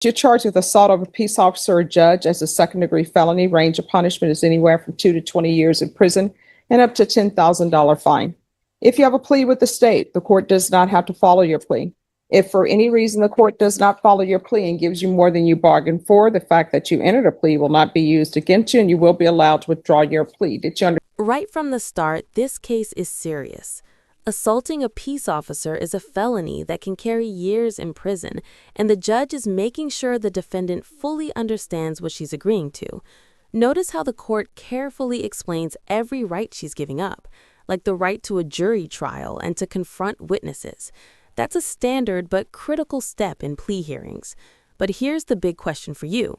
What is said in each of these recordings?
You're charged with assault of a peace officer or judge as a second-degree felony. Range of punishment is anywhere from 2 to 20 years in prison and up to $10,000 fine. If you have a plea with the state, the court does not have to follow your plea. If for any reason the court does not follow your plea and gives you more than you bargained for, the fact that you entered a plea will not be used against you and you will be allowed to withdraw your plea. Did you understand? Right from the start, this case is serious. Assaulting a peace officer is a felony that can carry years in prison, and the judge is making sure the defendant fully understands what she's agreeing to. Notice how the court carefully explains every right she's giving up, like the right to a jury trial and to confront witnesses. That's a standard but critical step in plea hearings. But here's the big question for you.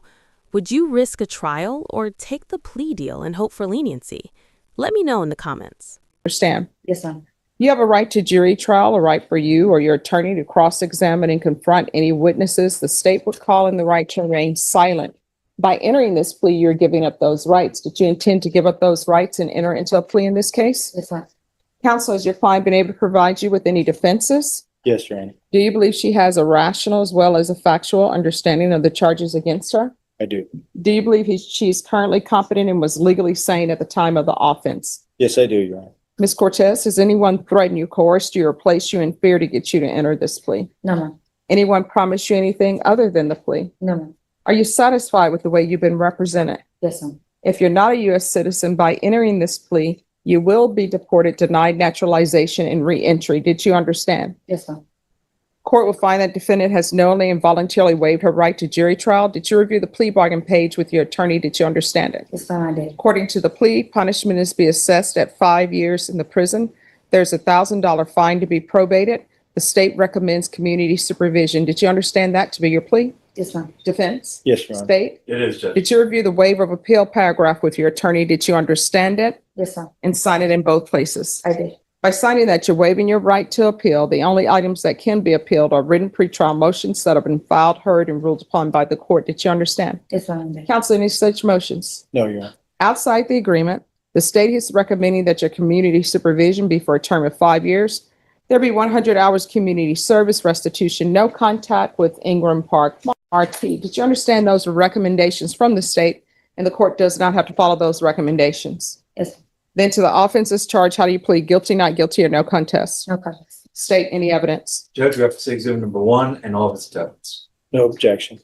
Would you risk a trial or take the plea deal and hope for leniency? Let me know in the comments. Yes, ma'am. You have a right to jury trial, a right for you or your attorney to cross-examine and confront any witnesses. The state would call in the right to remain silent. By entering this plea, you're giving up those rights. Did you intend to give up those rights and enter into a plea in this case? Yes, ma'am. Counsel, has your client been able to provide you with any defenses? Yes, Your Honor. Do you believe she has a rational as well as a factual understanding of the charges against her? I do. Do you believe she's currently competent and was legally sane at the time of the offense? Yes, I do, Your Honor. Ms. Cortez, has anyone threatened you, coerced you, or placed you in fear to get you to enter this plea? No, ma'am. Anyone promised you anything other than the plea? No, ma'am. Are you satisfied with the way you've been represented? Yes, ma'am. If you're not a U.S. citizen, by entering this plea, you will be deported, denied naturalization, and re-entry. Did you understand? Yes, ma'am. Court will find that defendant has knowingly and voluntarily waived her right to jury trial. Did you review the plea bargain page with your attorney? Did you understand it? Yes, ma'am, I did. According to the plea, punishment is to be assessed at 5 years in the prison. There's a $1,000 fine to be probated. The state recommends community supervision. Did you understand that to be your plea? Yes, ma'am. Defense? Yes, Your Honor. State? It is, Judge. Did you review the waiver of appeal paragraph with your attorney? Did you understand it Yes, ma'am. and sign it in both places? I did. By signing that, you're waiving your right to appeal. The only items that can be appealed are written pretrial motions that have been filed, heard, and ruled upon by the court. Did you understand? Yes, ma'am, I did. Counsel, any such motions? No, Your Honor. Outside the agreement, the state is recommending that your community supervision be for a term of 5 years. There be 100 hours community service restitution, no contact with Ingram Park RT. Did you understand those are recommendations from the state and the court does not have to follow those recommendations? Yes, ma'am. Then to the offenses charged, how do you plead? Guilty, not guilty, or no contest? No contest. State any evidence. Judge, we have to say exhibit number 1 and all of its evidence. No objection.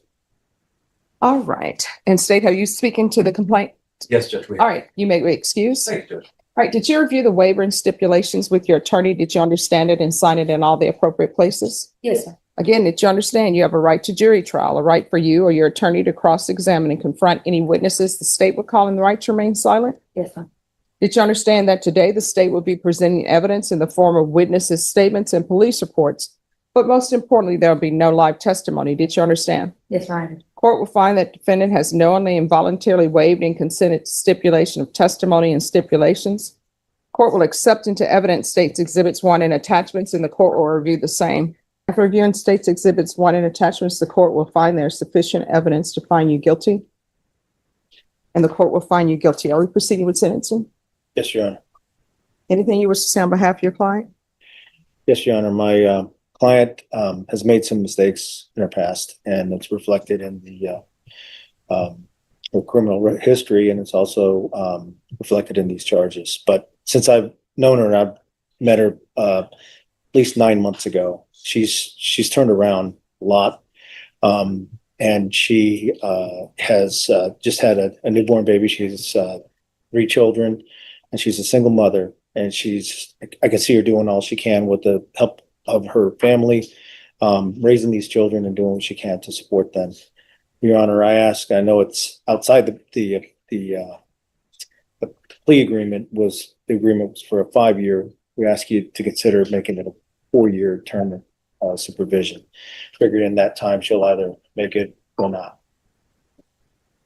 All right. And state, have you speaking to the complaint? Yes, Judge, we All have. right. You may be excused. Thank you, Judge. All right. Did you review the waiver and stipulations with your attorney? Did you understand it and sign it in all the appropriate places? Yes, ma'am. Again, did you understand you have a right to jury trial, a right for you or your attorney to cross-examine and confront any witnesses? The state would call in the right to remain silent. Yes, ma'am. Did you understand that today the state will be presenting evidence in the form of witnesses' statements and police reports? But most importantly, there will be no live testimony. Did you understand? Yes, ma'am, I did. Court will find that defendant has knowingly and voluntarily waived and consented to stipulation of testimony and stipulations. Court will accept into evidence states exhibits 1 and attachments, and the court will review the same. After reviewing states exhibits 1 and attachments, the court will find there is sufficient evidence to find you guilty. And the court will find you guilty. Are we proceeding with sentencing? Yes, Your Honor. Anything you wish to say on behalf of your client? Yes, Your Honor. My client has made some mistakes in her past, and it's reflected in her criminal history, and it's also reflected in these charges. But since I've known her and I've met her at least 9 months ago, she's turned around a lot, and she has just had a newborn baby. She has 3 children, and she's a single mother. And I can see her doing all she can with the help of her family, raising these children and doing what she can to support them. Your Honor, I know it's outside the plea agreement was for a 5-year. We ask you to consider making it a 4-year term of supervision. Figured in that time she'll either make it or not.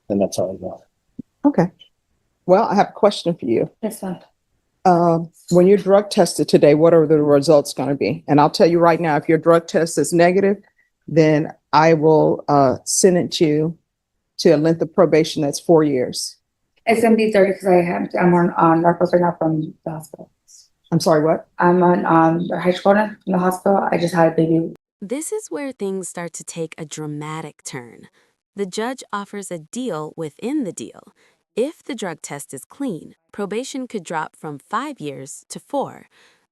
And that's all I know. Okay. Well, I have a question for you. Yes, ma'am. When you're drug tested today, what are the results going to be? And I'll tell you right now, if your drug test is negative, then I will sentence you to a length of probation that's 4 years. It's gonna be 30 because I'm on narcos right now from the hospital. I'm sorry, what? I'm on hydrocodone from the hospital. I just had a baby This is where things start to take a dramatic turn. The judge offers a deal within the deal. If the drug test is clean, probation could drop from 5 years to 4.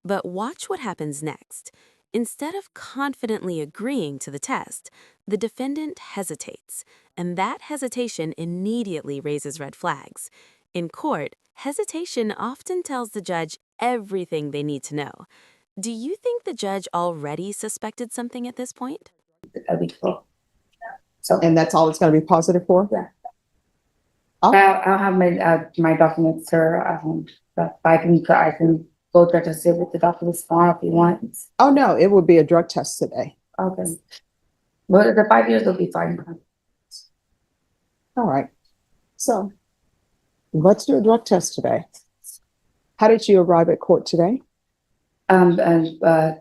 But watch what happens next. Instead of confidently agreeing to the test, the defendant hesitates, and that hesitation immediately raises red flags. In court, hesitation often tells the judge everything they need to know. Do you think the judge already suspected something at this point? That'd be cool. So And that's all it's going to be positive for? Yeah. Oh. I'll have my documents, sir. But I can go there to sit with the documents tomorrow if you want. Oh, no, it would be a drug test today. Okay. But the 5 years will be fine. All right. So let's do a drug test today. How did you arrive at court today? Friday.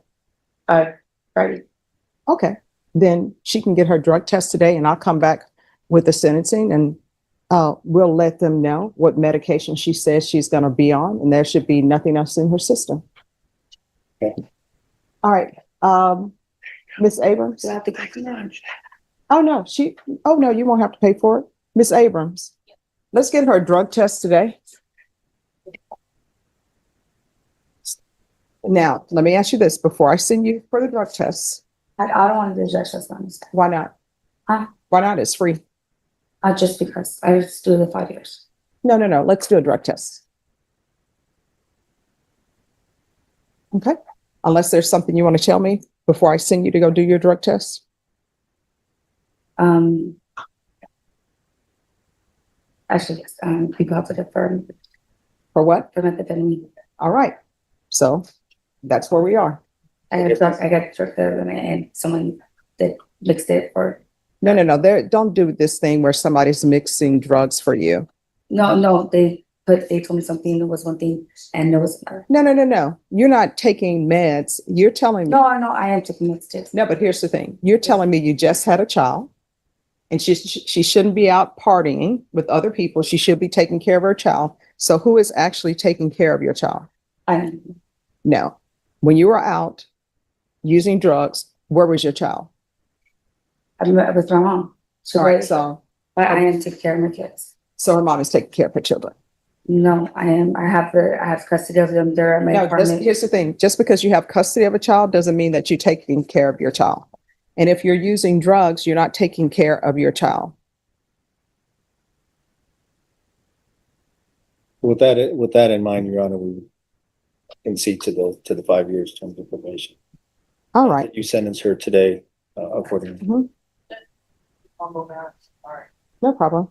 Okay, then she can get her drug test today and I'll come back with the sentencing and we'll let them know what medication she says she's going to be on, and there should be nothing else in her system. Okay. All right. Miss Abrams? Do I have to go to lunch? Oh, no, you won't have to pay for it. Miss Abrams, let's get her a drug test today. Now, let me ask you this before I send you for the drug tests. I don't want to do drug test on this. Why not? Huh? Why not? It's free. Just because I just do the 5 years. No. Let's do a drug test. Okay. Unless there's something you want to tell me before I send you to go do your drug test. Actually, yes. People have to defer For what? for methamphetamine. All right. So that's where we are. I got drug there and someone that mixed it for. No. Don't do this thing where somebody's mixing drugs for you. No. They told me something. There was one thing and there was another. No. You're not taking meds. You're telling me. No, I am taking mixed too. No, but here's the thing. You're telling me you just had a child and she shouldn't be out partying with other people. She should be taking care of her child. So who is actually taking care of your child? No. When you were out using drugs, where was your child? I was my mom. All right, so I am taking care of my kids. So her mom is taking care of her children. No, I am. I have custody of them. They're at my apartment. Here's the thing. Just because you have custody of a child doesn't mean that you're taking care of your child. And if you're using drugs, you're not taking care of your child. With that in mind, Your Honor, we would concede to the 5 years terms of probation. All right. You sentence her today accordingly. Mhm. No problem.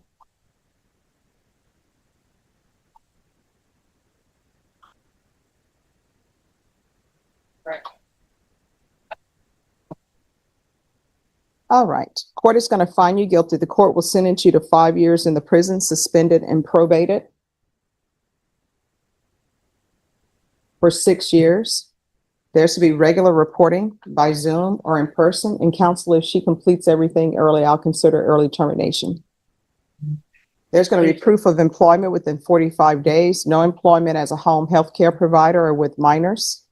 All right. Court is going to find you guilty. The court will sentence you to 5 years in the prison, suspended and probated for 6 years. There's to be regular reporting by Zoom or in person, and counsel, if she completes everything early, I'll consider early termination. There's going to be proof of employment within 45 days, no employment as a home health care provider or with minors.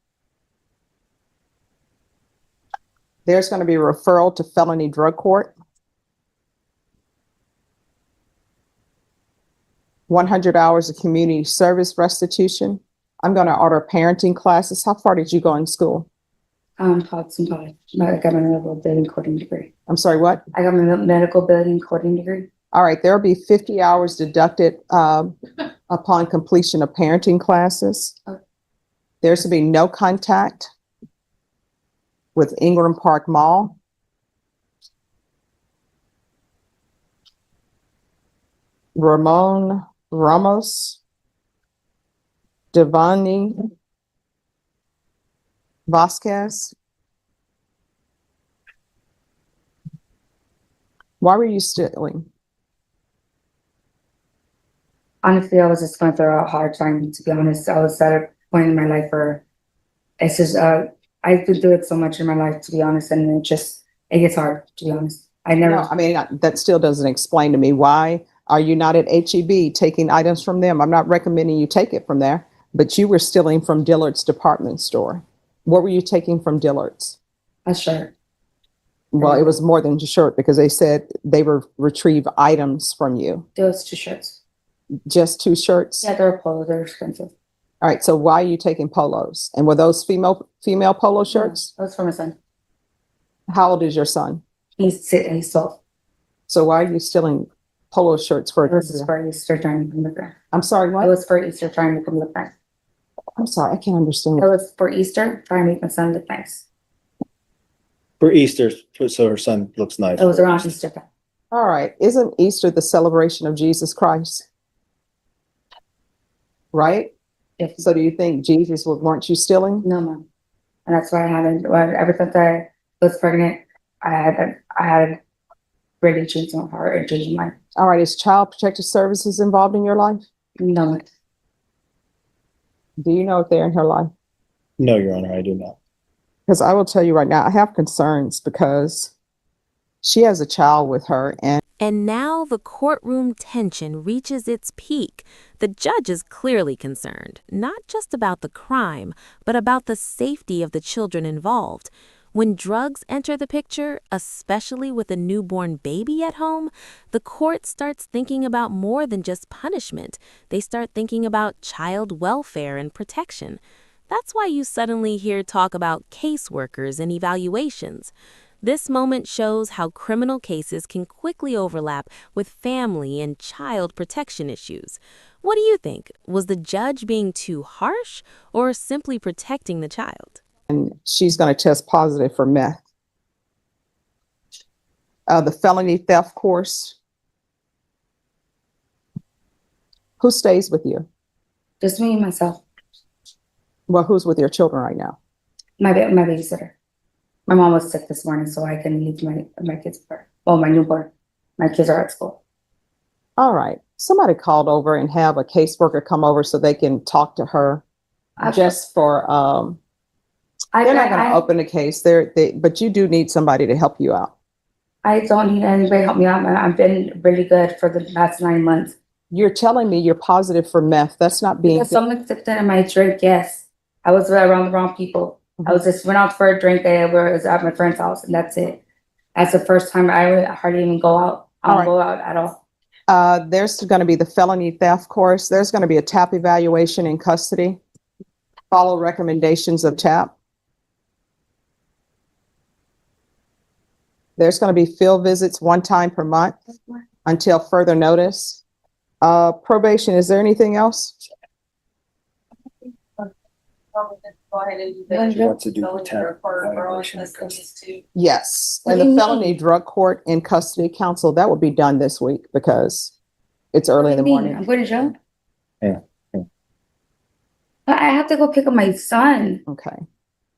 There's going to be a referral to felony drug court. 100 hours of community service restitution. I'm going to order parenting classes. How far did you go in school? College. I got my medical building coding degree. I'm sorry, what? I got my medical building coding degree. All right, there'll be 50 hours deducted upon completion of parenting classes. Okay. There's to be no contact with Ingram Park Mall. Ramon Ramos, Devani Vasquez. Why were you stealing? Honestly, I was just going through a hard time, to be honest. I was at a point in my life where it's just, I've been through it so much in my life, to be honest, and it gets hard, to be honest. That still doesn't explain to me why are you not at HEB taking items from them? I'm not recommending you take it from there, but you were stealing from Dillard's department store. What were you taking from Dillard's? A shirt. Well, it was more than just shirt because they said they were retrieve items from you. There was 2 shirts. Just 2 shirts? Yeah, they're polo, they're expensive. All right, so why are you taking polos? And were those female polo shirts? That was for my son. How old is your son? He's 12. So why are you stealing polo shirts for? It was for Easter trying to come look at. I'm sorry, It what? was for Easter trying to come look nice. I'm sorry, I can't understand. It was for Easter trying to make my son look nice. For Easter, so her son looks nice. It was around Easter time. All right, isn't Easter the celebration of Jesus Christ? Right? If So do you think Jesus weren't you stealing? no, mom. And that's why I haven't. Well, ever since I was pregnant, I had really changed my heart and changed my All right, is Child Protective Services involved in your life? no. Do you know if they're in her life? No, Your Honor, I do not. Because I will tell you right now, I have concerns because she has a child with her and And now the courtroom tension reaches its peak. The judge is clearly concerned, not just about the crime, but about the safety of the children involved. When drugs enter the picture, especially with a newborn baby at home, the court starts thinking about more than just punishment. They start thinking about child welfare and protection. That's why you suddenly hear talk about caseworkers and evaluations. This moment shows how criminal cases can quickly overlap with family and child protection issues. What do you think? Was the judge being too harsh or simply protecting the child? she's going to test positive for meth. The felony theft course. Who stays with you? Just me and myself. Well, who's with your children right now? My babysitter. My mom was sick this morning, so I couldn't leave my kids with her. Well, my newborn. My kids are at school. All right. Somebody called over and have a caseworker come over so they can talk to her just for, they're not going to open the case. But you do need somebody to help you out. I don't need anybody to help me out. I've been really good for the past 9 months. You're telling me you're positive for meth. That's not being. Because someone sipped in my drink, yes. I was around the wrong people. I was just went out for a drink. I was at my friend's house, and that's it. That's the first time I hardly even go out. I don't go out at all. There's going to be the felony theft course. There's going to be a TAP evaluation in custody. Follow recommendations of TAP. There's going to be field visits 1 time per month until further notice. Probation, is there anything else? Want to do the TAP evaluation in custody. Yes, and the felony drug court in custody counsel, that will be done this week because it's early in the morning. I'm going to jail. Yeah. But I have to go pick up my son. Okay.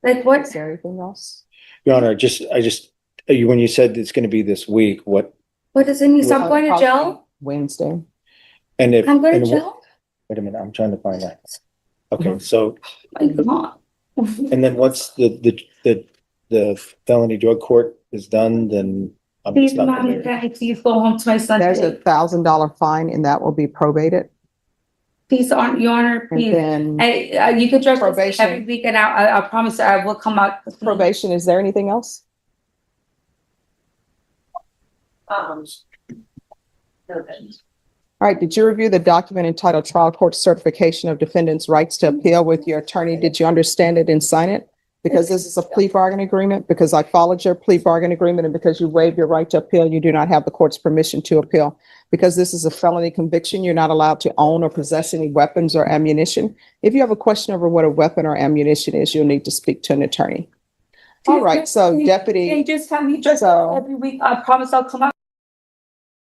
Like what? Is there anything else? Your Honor, when you said it's going to be this week, what, What does it mean? So I'm going to jail? Wednesday. and if. I'm going and to jail? Wait a minute, I'm trying to find that. Okay, so, My God. and then once the felony drug court is done, then I'm Please, stuck mommy, there. daddy, please go home to my son. There's a $1,000 fine and that will be probated. Please, Your Honor, And please. then You can judge this Probation. every week, and I promise I will come out. probation, is there anything else? All right, did you review the document entitled Trial Court Certification of Defendant's Rights to Appeal with your attorney? Did you understand it and sign it? Because this is a plea bargain agreement, because I followed your plea bargain agreement, and because you waived your right to appeal, you do not have the court's permission to appeal. Because this is a felony conviction, you're not allowed to own or possess any weapons or ammunition. If you have a question over what a weapon or ammunition is, you'll need to speak to an attorney. All right, so They Deputy, just have me dressed So- up every week. I promise I'll come out.